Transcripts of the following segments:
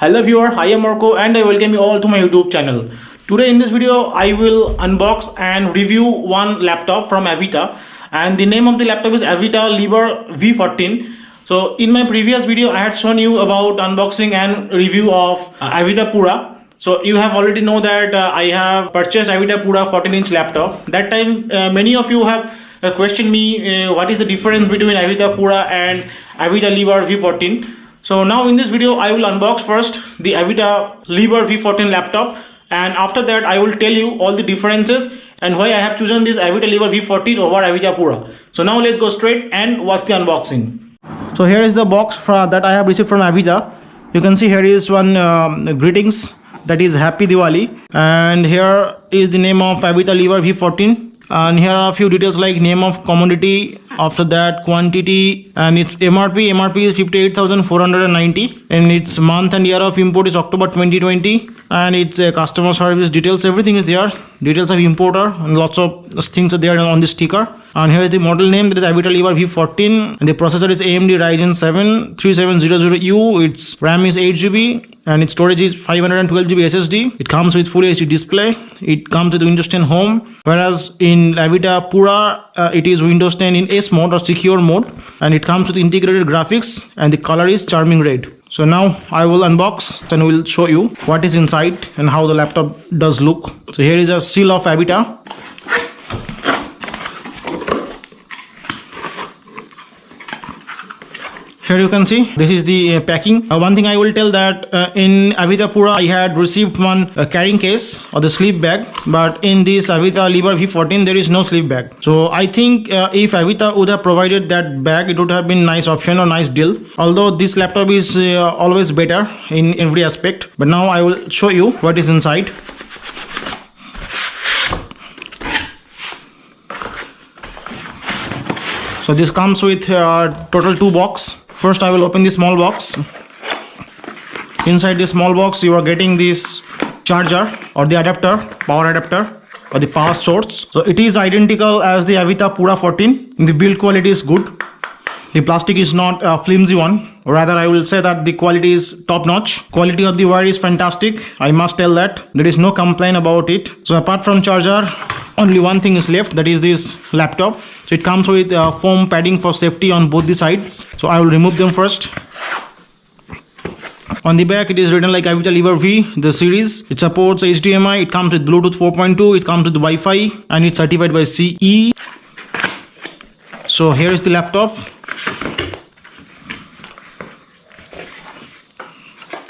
Hello viewer, I am Marco and I welcome you all to my YouTube channel. Today in this video I will unbox and review one laptop from Avita, and the name of the laptop is Avita Libre V14. So in my previous video I had shown you about unboxing and review of Avita Pura. So you have already know that I have purchased Avita Pura 14-inch laptop. That time many of you have questioned me what is the difference between Avita Pura and Avita Libre V14. So now in this video I will unbox first the Avita Libre V14 laptop, and after that I will tell you all the differences and why I have chosen this Avita Libre V14 over Avita Pura. So now let's go straight and watch the unboxing. So here is the box that I have received from Avita. You can see here is one greetings, that is Happy Diwali, and here is the name of Avita Libre V14. And here are a few details like name of commodity, after that quantity, and its MRP is 58,490, and its month and year of import is October 2020, and its customer service details, everything is there, details of importer, and lots of things are there on the sticker. And here is the model name, that is Avita Libre V14, and the processor is AMD Ryzen 7 3700U, its RAM is 8GB, and its storage is 512GB SSD. It comes with full HD display. It comes with Windows 10 Home, whereas in Avita Pura it is Windows 10 in S mode or secure mode, and it comes with integrated graphics, and the color is charming red. So now I will unbox and will show you what is inside and how the laptop does look. So here is a seal of Avita. Here you can see this is the packing. One thing I will tell that in Avita Pura I had received one carrying case or the sleeve bag, but in this Avita Libre V14 there is no sleeve bag. So I think if Avita would have provided that bag, it would have been nice option or nice deal. Although this laptop is always better in every aspect, but now I will show you what is inside. So this comes with total 2 box. First I will open the small box. Inside this small box you are getting this charger or the adapter, power adapter or the power source. So it is identical as the Avita Pura 14. The build quality is good. The plastic is not a flimsy one. Rather I will say that the quality is top notch. Quality of the wire is fantastic. I must tell that. There is no complaint about it. So apart from charger, only one thing is left, that is this laptop. So it comes with foam padding for safety on both the sides. So I will remove them first. On the back it is written like Avita Libre V, the series. It supports HDMI, it comes with Bluetooth 4.2, it comes with Wi-Fi, and it's certified by CE. So here is the laptop.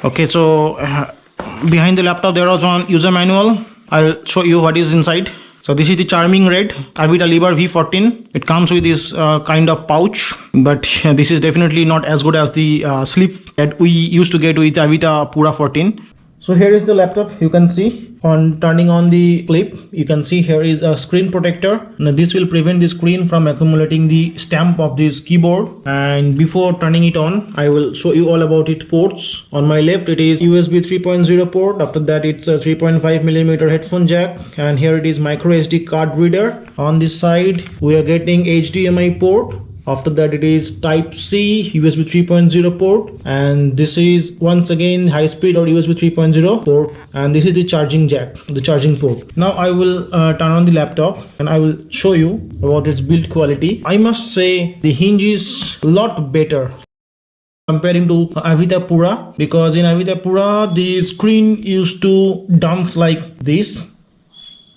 Okay, so behind the laptop there was one user manual. I'll show you what is inside. So this is the charming red Avita Libre V14. It comes with this kind of pouch, but this is definitely not as good as the sleeve that we used to get with Avita Pura 14. So here is the laptop. You can see on turning on the clip, you can see here is a screen protector. Now this will prevent the screen from accumulating the stamp of this keyboard. And before turning it on, I will show you all about its ports. On my left it is USB 3.0 port. After that it's a 3.5mm headphone jack, and here it is micro SD card reader. On this side we are getting HDMI port. After that it is type C USB 3.0 port, and this is once again high speed or USB 3.0 port, and this is the charging jack, the charging port. Now I will turn on the laptop and I will show you about its build quality. I must say the hinge is a lot better comparing to Avita Pura, because in Avita Pura the screen used to dance like this,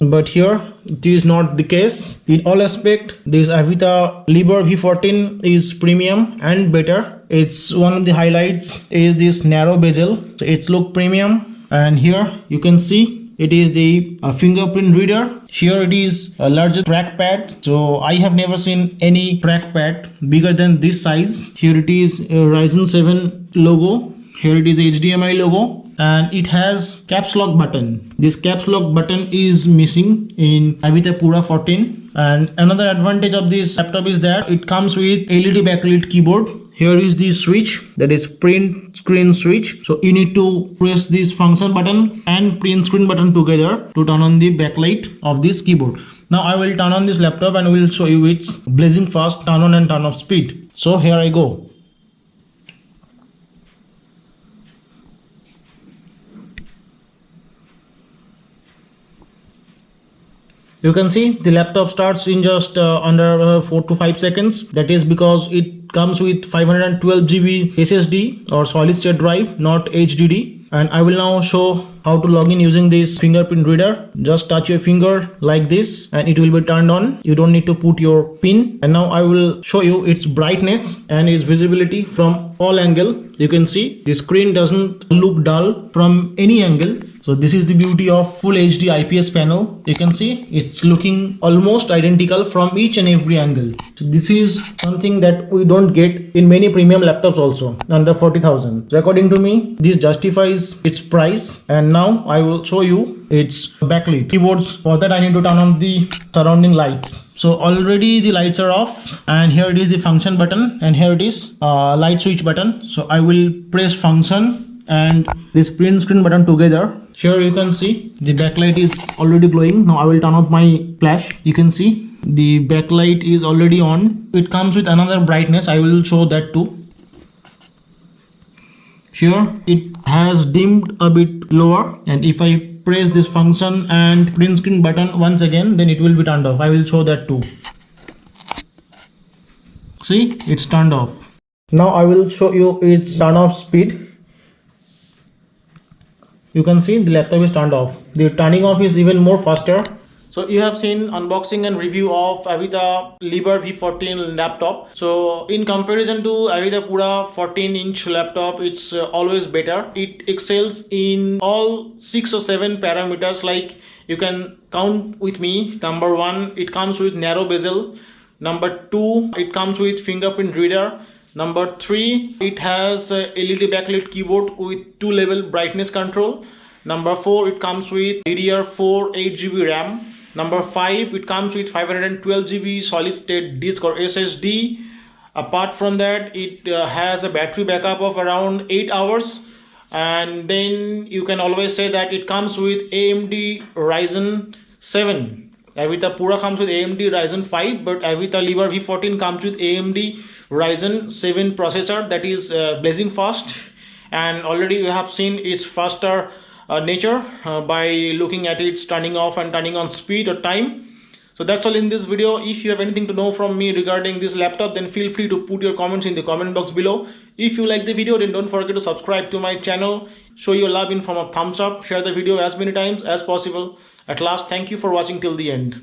but here it is not the case. In all aspect this Avita Libre V14 is premium and better. It's one of the highlights is this narrow bezel, so it's look premium. And here you can see it is the fingerprint reader. Here it is a larger trackpad. So I have never seen any trackpad bigger than this size. Here it is a Ryzen 7 logo. Here it is HDMI logo, and it has caps lock button. This caps lock button is missing in Avita Pura 14. And another advantage of this laptop is that it comes with LED backlit keyboard. Here is the switch, that is print screen switch. So you need to press this function button and print screen button together to turn on the backlight of this keyboard. Now I will turn on this laptop and will show you its blazing fast turn on and turn off speed. So here I go. You can see the laptop starts in just under 4 to 5 seconds. That is because it comes with 512 GB SSD or solid state drive, not HDD. And I will now show how to log in using this fingerprint reader. Just touch your finger like this and it will be turned on. You don't need to put your pin. And now I will show you its brightness and its visibility from all angle. You can see the screen doesn't look dull from any angle. So this is the beauty of full HD IPS panel. You can see it's looking almost identical from each and every angle. So this is something that we don't get in many premium laptops also under 40,000. So according to me, this justifies its price. And now I will show you its backlit keyboards. For that I need to turn on the surrounding lights. So already the lights are off and here it is the function button and here it is light switch button. So I will press function and this print screen button together. Here you can see the backlight is already glowing. Now I will turn off my flash. You can see the backlight is already on. It comes with another brightness. I will show that too. Here it has dimmed a bit lower, and if I press this function and print screen button once again, then it will be turned off. I will show that too. See, it's turned off. Now I will show you its turn off speed. You can see the laptop is turned off. The turning off is even more faster. So you have seen unboxing and review of Avita Liber V14 laptop. So in comparison to Avita Pura 14-inch laptop, it's always better. It excels in all 6 or 7 parameters, like you can count with me. Number 1, it comes with narrow bezel. Number 2, it comes with fingerprint reader. Number 3, it has a LED backlit keyboard with 2-level brightness control. Number 4, it comes with DDR4 8GB RAM. Number 5, it comes with 512 GB solid state disk or SSD. Apart from that, it has a battery backup of around 8 hours. And then you can always say that it comes with AMD Ryzen 7. Avita Pura comes with AMD Ryzen 5, but Avita Liber V14 comes with AMD Ryzen 7 processor that is blazing fast. And already you have seen its faster nature by looking at its turning off and turning on speed or time. So that's all in this video. If you have anything to know from me regarding this laptop, then feel free to put your comments in the comment box below. If you like the video, then don't forget to subscribe to my channel. Show your love in form of thumbs up. Share the video as many times as possible. At last, thank you for watching till the end.